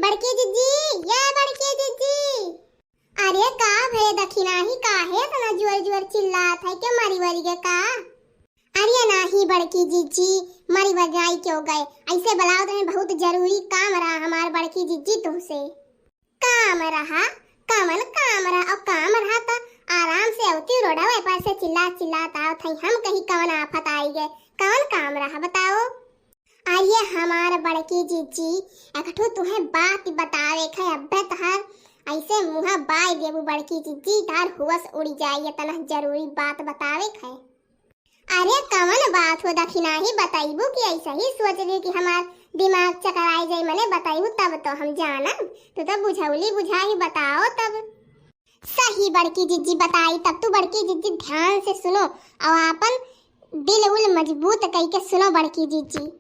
बड़की जीजी, ये बड़की जीजी। अरे का भे दखिना ही का है तना जोर जोर चिल्लात है के मरी वरी के का। अरे नहीं बड़की जीजी, मरी वजाई क्यों गए ऐसे बुलाओ तो बहुत जरूरी काम रहा हमार बड़की जीजी तुमसे। काम रहा कमन काम रहा और काम रहा तो आराम से अवती रोडवे पर से चिल्ला चिल्लात आओ थे हम कहीं कौन आफत आई गए कौन काम रहा बताओ। आइए हमार बड़की जीजी एकठो तुम्हें बात बतावे खे अब्बे तहर ऐसे मुहा बाय देबू बड़की जीजी तार हुवस उड़ी जाइए तना जरूरी बात बतावे खे। अरे कौन बात हो दखिना ही बताइबू कि ऐसा ही सोच ली कि हमार दिमाग चकराई जाई मने बताइबू तब तो हम जानम तो बुझौली बुझा ही बताओ तब। सही बड़की जीजी बताई तब तू बड़की जीजी ध्यान से सुनो और अपन दिल उल मजबूत कई के सुनो बड़की जीजी।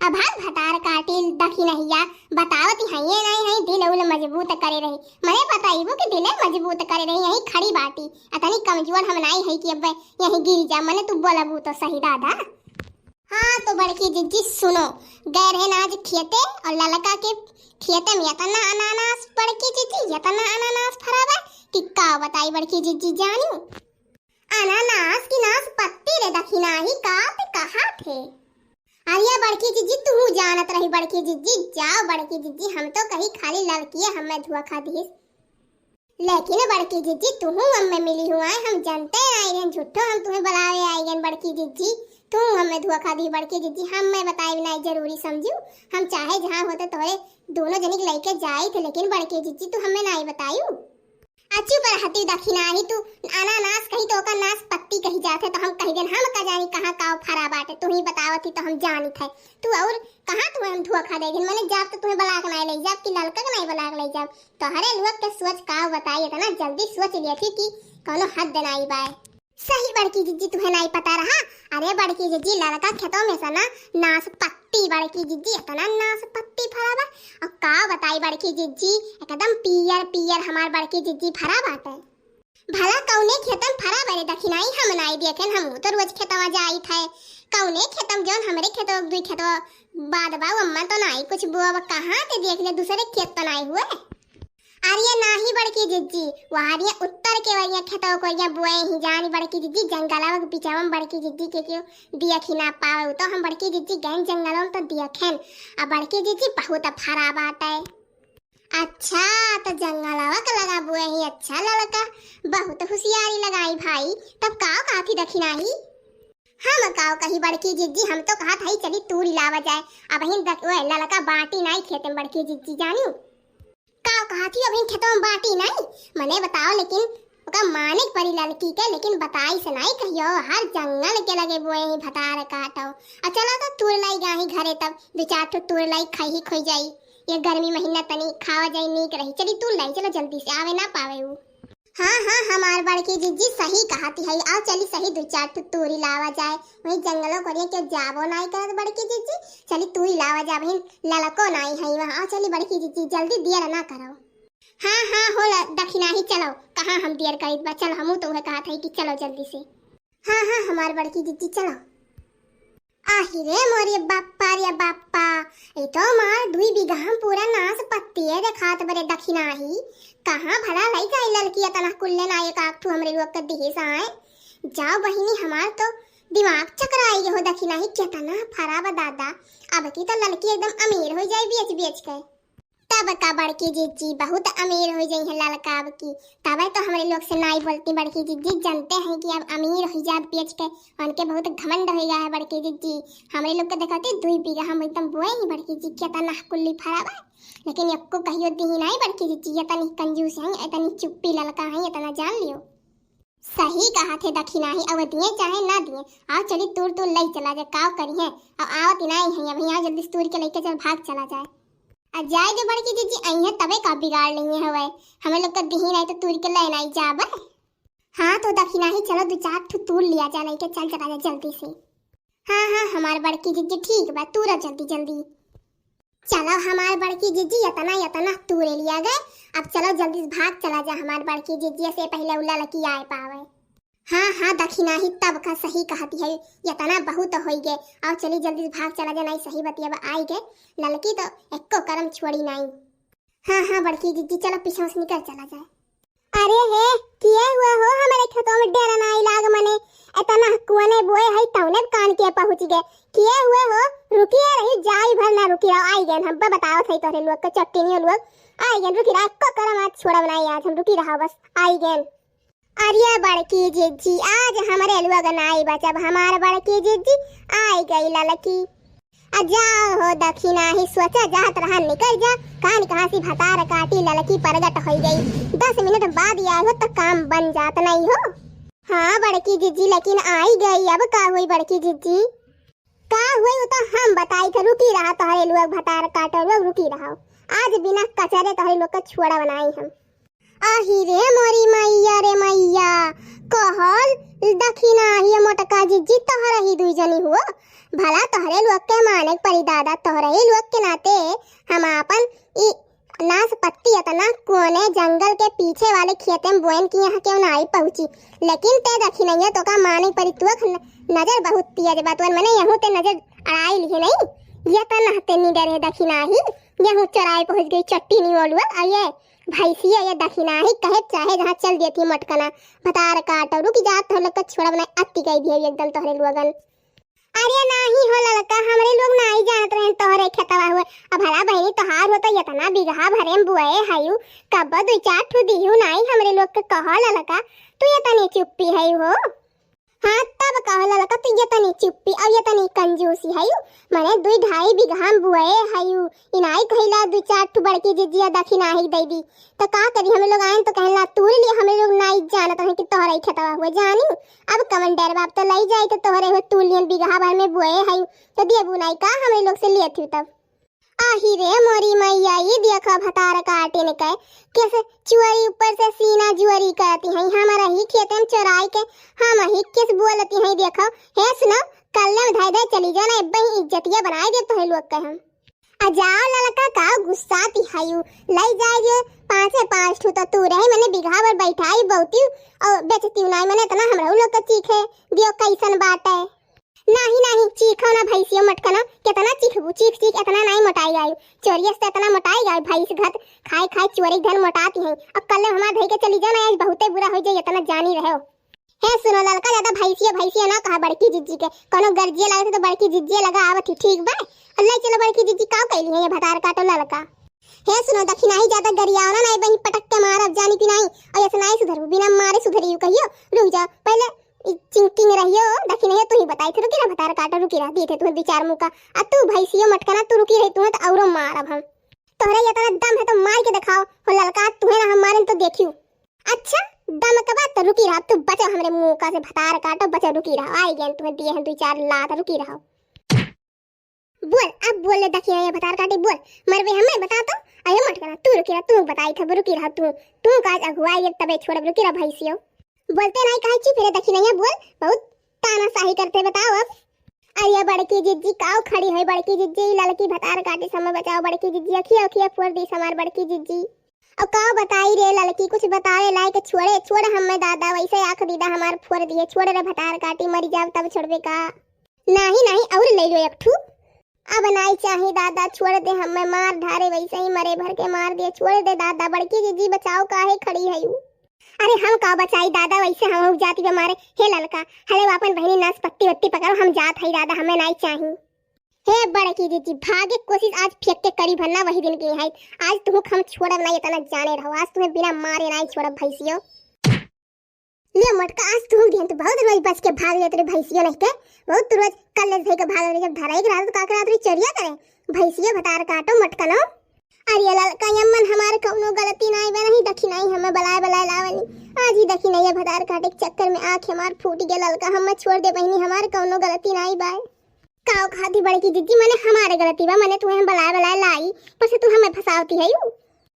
अब हाथ भतार काटिल दखी नहिया बतावती है ये नहीं है दिल उल मजबूत करे रही मने बताइबो कि दिल मजबूत करे रही यही खड़ी बाटी अतनी कमजोर हम नहीं है कि अब यही गिर जा मने तू बोलबू तो सही दादा। हाँ तो बड़की जीजी सुनो गए रहे आज खेते और ललका के खेते में इतना अनानास बड़की जीजी इतना अनानास फराबा कि का बताई बड़की जीजी जानी। अनानास की नास पत्ती रे दखिना ही का ते कहा थे। अरे बड़की जीजी तू जानत रही बड़की जीजी जाओ बड़की जीजी हम तो कहीं खाली लड़की हमें धोखा दी लेकिन बड़की जीजी तू हमें मिली हुआ है हम जानते हैं झूठो हम तुम्हें बुलावे आएंगे बड़की जीजी तू हमें धोखा दी बड़की जीजी हम मैं बताए नहीं जरूरी समझू हम चाहे जहाँ होते तो दोनों जनी लेके जाए थे लेकिन बड़की जीजी तू हमें नहीं बतायू। अच्छी पर हती दखिना ही तू अनानास कहीं तो का नास पत्ती कहीं जाते तो हम कहीं दिन हम का जानी कहाँ का फरा बाटे तू ही बतावती तो हम जानी थे तू और कहाँ तुम्हें हम धोखा दे दिन मैंने जाब तो तुम्हें बलाक नहीं ले जाब कि लड़का नहीं बलाक ले जाब तो हरे लोग के सोच का बताइए था ना जल्दी सोच लिया थी कि कोनो हद नहीं बाय। सही बड़की जीजी तुम्हें नहीं पता रहा। अरे बड़की जीजी लड़का खेतों में से ना नास पत्ती बड़की जीजी इतना नास पत्ती फराबा और का बताई बड़की जीजी एकदम पियर पियर हमार बड़की जीजी फरा बाटे भला कौने खेतम फरा बरे दखिनाई हम नहीं देखें हम तो रोज खेतवा जाई थे कौने खेतम जोन हमरे खेतवा दुई खेतवा बाद बा अम्मा तो नहीं कुछ बुआ कहां ते देख ले दूसरे खेत तो नहीं हुए। अरे नाही बड़की जीजी वहारिया उत्तर के वरिया खेतवा को या बुए ही जानी बड़की जीजी जंगलवा के पिछावम बड़की जीजी के क्यों देखी ना पावे तो हम बड़की जीजी गए जंगलों तो देखें अब बड़की जीजी बहुत फरा बाटे। अच्छा तो जंगलवा का लगा बुए ही अच्छा लड़का बहुत होशियारी लगाई भाई तब काव काफी दखिना ही हम काव कही बड़की जीजी हम तो कहा था चली तूरी लावा जाए अब ही लड़का बाटी नहीं खेते बड़की जीजी जानी काव कहा थी अभी खेतों में बाटी नहीं मने बताओ लेकिन ओका मानिक परी लड़की के लेकिन बताई से नहीं कहियो हर जंगल के लगे बुए ही भतार काटो आ चलो तो तूर लाई गाही घरे तब दो चार तो तूर लाई खाई खोई जाई ये गर्मी महीना तनी खावा जाई नीक रही चली तूर लाई चलो जल्दी से आवे ना पावे वो। हाँ हाँ हमार बड़की जीजी सही कहती है आओ चली सही दो चार तो तूरी लावा जाए वही जंगलों करिए के जाबो नहीं करत बड़की जीजी चली तूरी लावा जा बहन ललको नहीं है वहाँ चली बड़की जीजी जल्दी देर ना करो। हाँ हाँ हो दखिना ही चलो कहाँ हम देर करी बा चलो हम तो कहा था कि चलो जल्दी से। हाँ हाँ हमार बड़की जीजी चलो। आहिरे मोरे बाप्पा रे बाप्पा ये तो मार 2 बीघा हम पूरा नास पत्ती है देखात बरे दखिना ही कहाँ भला लाई जाए लड़की तना कुल्ले ना एक आठू हमरे लोग के दिहे आए जाओ बहिनी हमार तो दिमाग चकराई हो दखिना ही कितना फराबा दादा अब की तो लड़की एकदम अमीर हो जाए बेच बेच के तब का बड़की जीजी बहुत अमीर हो जाई है लड़का अब की तब तो हमारे लोग से नहीं बोलती बड़की जीजी जानते हैं कि अब अमीर हो जाए बेच के उनके बहुत घमंड हो गया है बड़की जीजी हमारे लोग को देखते 2 बीघा हम एकदम बोए ही बड़की जी कितना कुल्ली फराबा लेकिन एको कहियो दी नहीं बड़की जीजी इतनी कंजूस है इतनी चुप्पी लड़का है इतना जान लियो। सही कहा थे दखिना ही अब दिए चाहे ना दिए आओ चली तूर तूर ले चला जाए काव करी है अब आवत नहीं है अब यहाँ जल्दी तूर के लेके चल भाग चला जाए जाए जो बड़की जीजी आई है तबे का बिगाड़ लेंगे हवे हमें लोग का दिही नहीं तो तूर के ले नहीं जाब। हाँ तो दखिना ही चलो 2-4 ठो तूर लिया जा नहीं के चल चला जा जल्दी से। हाँ हाँ हमारे बड़की जीजी ठीक बा तूरा जल्दी जल्दी चलो हमारे बड़की जीजी इतना तूरे लिया गए अब चलो जल्दी से भाग चला जा हमारे बड़की जीजी से पहले उल्ला लकी आए पावे। हाँ हाँ दखिना ही तब का सही कहती है इतना बहुत हो गए और चली जल्दी भाग चला जाना सही बतिया आई गए लड़की तो एको कर्म छोड़ी नहीं। हाँ हाँ बड़की जीजी चलो पीछे से निकल चला जाए। अरे हे किए हुआ हो हमारे खेतों में डेरा ना लाग मने इतना कुआने बोए है तौने कान के पहुंच गए किए हुए हो रुकिए रही जाई भर ना रुकी रहो आई गए हम बताओ सही तोरे लोग के चट्टी नहीं लोग आई गए रुकी रहा को करम आज छोड़ा बनाई आज हम रुकी रहा बस आई गए। अरे बड़की जीजी आज हमारे लोग नाई बचब हमारे बड़की जीजी आई गई ललकी जाओ हो दक्षिणा ही सोचा जात रहा निकल जा कान कहाँ सी भतार काटी ललकी परगट हो गई 10 मिनट बाद आए हो तो काम बन जात नहीं हो। हाँ बड़की जीजी लेकिन आई गई अब का हुई बड़की जीजी का हुई तो हम बताई थे रुकी रहा तोहरे लोग भतार काटो लोग रुकी रहा आज बिना कचरे तोहरे लोग का छोड़ा बनाई हम। आही रे मोरी मैया रे मैया कहल दक्षिणा ही मोटका जीजी तोहरा ही दुई जनी हुआ भला तोहरे लोग के माने परी दादा तोहरे ही लोग के नाते हम अपन नाशपत्ती इतना कोने जंगल के पीछे वाले खेते में बोएन की यहाँ क्यों नहीं पहुंची लेकिन ते दखी नहीं है तो का माने परी तू नजर बहुत तेज बात मैंने यहूं ते नजर अड़ाई लिए नहीं ये तो नहते नहीं डरे दखी नहीं यहूं चराए पहुंच गई चट्टी नहीं बोलुआ आये भैंसिया ये दखिना ही कहे चाहे जहाँ चल देती मटकना भतार काटो रुक जात तो लोग का छोड़ा बनाए अति गई भी एकदम तोहरे लोगन। अरे नहीं हो लड़का हमरे लोग नहीं जानत रहे तोहरे खेतवा हुए अब हरा बहनी तोहार हो तो इतना बिगहा भरे में बुए हयू कब 2-4 ठू दिहू नहीं हमरे लोग के कह लड़का तू ये तनी चुप्पी है हो। हाँ तब कह लड़का तू ये तनी चुप्पी और ये तनी कंजूसी हयू मने 2-2.5 बिगहा में बुए हयू इनाई कहिला 2-4 ठू बड़की जीजिया दखिना ही दे दी तो का करी हम लोग आए तो कहला तूर लिए हम लोग नहीं जानत रहे कि तोहरे खेतवा हुए जानी अब कमंडर बाप तो लई जाए तो तोहरे हो तुलियन बिगहा भर में बुए हयू तो देबू नहीं का हम लोग से लिए थी तब। आही रे मोरी मैया ये देखा भतार काटे ने कहे कैसे चुअरी ऊपर से सीना जुअरी करती है हमारा ही खेत में चराई के हम ही किस बोलती है देखो हे सुनो कल में धाई धाई चली जाना बही इज्जतिया बनाए दे तो लोग के हम अजाओ लड़का का गुस्सा ती हयू लई जाए जो 5 ठू तो तू रहे मैंने बिघा भर बैठाई बहुती और बेचती नहीं मैंने इतना हमरा लोग का चीखे दियो कैसन बात है नहीं चीखो ना भैंसियो मटकना कितना चीखबू चीख इतना नहीं मोटाई गई चोरिया से इतना मोटाई गई भैंस घट खाए चोरी धन मोटाती है अब कल हमार धई के चली जाना आज बहुते बुरा हो जाए इतना जानी रहे हो। हे सुनो लड़का ज्यादा भैंसिया ना कहा बड़की जिज्जी के कोनो गर्जिया लगे तो बड़की जिज्जी लगा आवत ठीक बा अल्लाह चलो बड़की जिज्जी का कहली है ये भतार काटो लड़का। हे सुनो दखिना ही ज्यादा गरियाओ ना नहीं बही पटक के मार अब जानी पिनाई और ऐसे नहीं सुधरबू बिना मारे सुधरियो कहियो रुक जा पहले चिंकिंग रहियो दखी नहीं तू ही बताई थे रुकी रहा भतार काटा रुकी रहा दिए थे तुम्हें 2-4 मुका आ तू भैंसियो मटकना तू रुकी रही तुम्हें तो औरो मार अब हम तोहरे इतना दम है तो मार के दिखाओ हो लड़का तुम्हें ना हम मारें तो देखियो अच्छा दम के बाद तो रुकी रहा तू बचो हमरे मुंह का से भतार काटो बचो रुकी रहा आई गए तुम्हें दिए हैं 2-4 लात रुकी रहा बोल अब बोल ले दखी ये भतार काटी बोल मरवे हमें बता तो अरे मटकना तू रुकी रहा तू बताई था रुकी रहा तू का अगुवाई तबे छोड़ रुकी रहा भैंसियो बोलते नहीं कहे चुप रे दखी नहीं बोल बहुत तानाशाही करते बताओ अब। अरे बड़की जिज्जी काव खड़ी है बड़की जिज्जी लड़की भतार काटी समय बचाओ बड़की जिज्जी अखिया फोड़ दी हमार बड़की जिज्जी और काव बताई रे लड़की कुछ बतावे लायक छोड़ हमें दादा वैसे आंख दीदा हमार फोड़ दिए छोड़ रे भतार काटी मरी जाओ तब छोड़बे का नहीं और ले लो एक ठू अब नहीं चाहिए दादा छोड़ दे हमें मार धारे वैसे ही मरे भर के मार दिए छोड़ दे दादा बड़की जिज्जी बचाओ काहे खड़ी है यू अरे हम का बचाई दादा वैसे हम जाती हमारे हे लड़का हले अपन बहनी नाशपत्ती वत्ती पकड़ो हम जात है दादा हमें नहीं चाहिए। हे बड़की जीजी भागे कोशिश आज फेंक के करी भरना वही दिन की है आज तुम हम छोड़ब नहीं इतना जाने रहो आज तुम्हें बिना मारे नहीं छोड़ब भैंसियो ले मटका आज तुम दिन तो बहुत रोज बच के भाग लेते रे भैंसियो नहीं के बहुत रोज कल ले के भाग ले जब धराई के रात का रात चोरिया करे भैंसियो भतार काटो मटका नो अरे लड़का यमन हमारे कौनो गलती नहीं बे नहीं दखी नहीं हमें बलाए लावनी आज ही दखी नहीं भतार काटे के चक्कर में आंख हमार फूट गया लड़का हमें छोड़ दे बहनी हमारे कौनो गलती नहीं बाय काव खाती बड़की जिज्जी मने हमारे गलती बा मने तुम्हें बलाए लाई पर से तू हमें फसावती है यू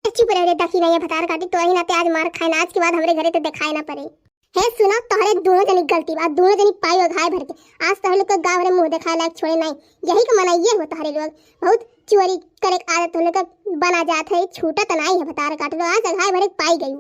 चुप रह रे दखी नहीं भतार काटी तो ही ना ते आज मार खाए आज के बाद हमरे घरे तो दिखाई ना पड़े। हे सुनो तोहरे दोनों जनी गलती बा दोनों जनी पाई और घाय भर के आज तोहरे लोग का गांव रे मुंह दिखाए लायक छोड़े नहीं यही का मना ये हो तोहरे लोग बहुत चोरी करे आदत होने का बना जात है छूटा तो नहीं है भतार काट लो आज घाय भरे पाई गई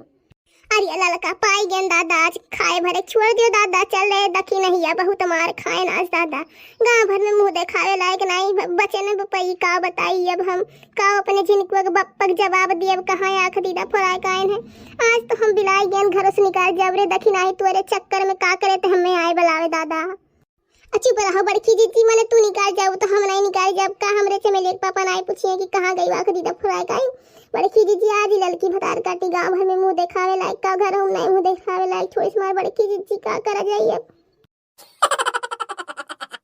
अरे ललका पाई गेन दादा, आज खाए भरे छोड़ दियो दादा, चल रहे दखी नहीं है बहुत मार खाए ना आज दादा। गांव भर में मुंह दिखावे लायक नहीं बचे न बपई, का बताई अब हम का अपने झिनकुआ के बप्पक जवाब दिए। अब कहाँ आँख दीदा फराय कायन है। आज तो हम बिलाई गेन घरों से निकाल जबरे दखी नहीं तोरे चक्कर में का करे तो हमें आए बुलावे दादा। अच्छी पर रहो बड़की जीजी, मने तू निकाल जाओ तो हम नहीं निकाल जब का हमरे से मेरे पापा नहीं पूछिए कि कहाँ गई आँख दीदा फराय कायन। बड़की जीजी आज ही ललकी भतार काटी गांव भर में मुंह दिखावे लायक का घर हम नहीं मुंह दिखावे लायक, छोड़ मार बड़की जीजी का करा जाइए।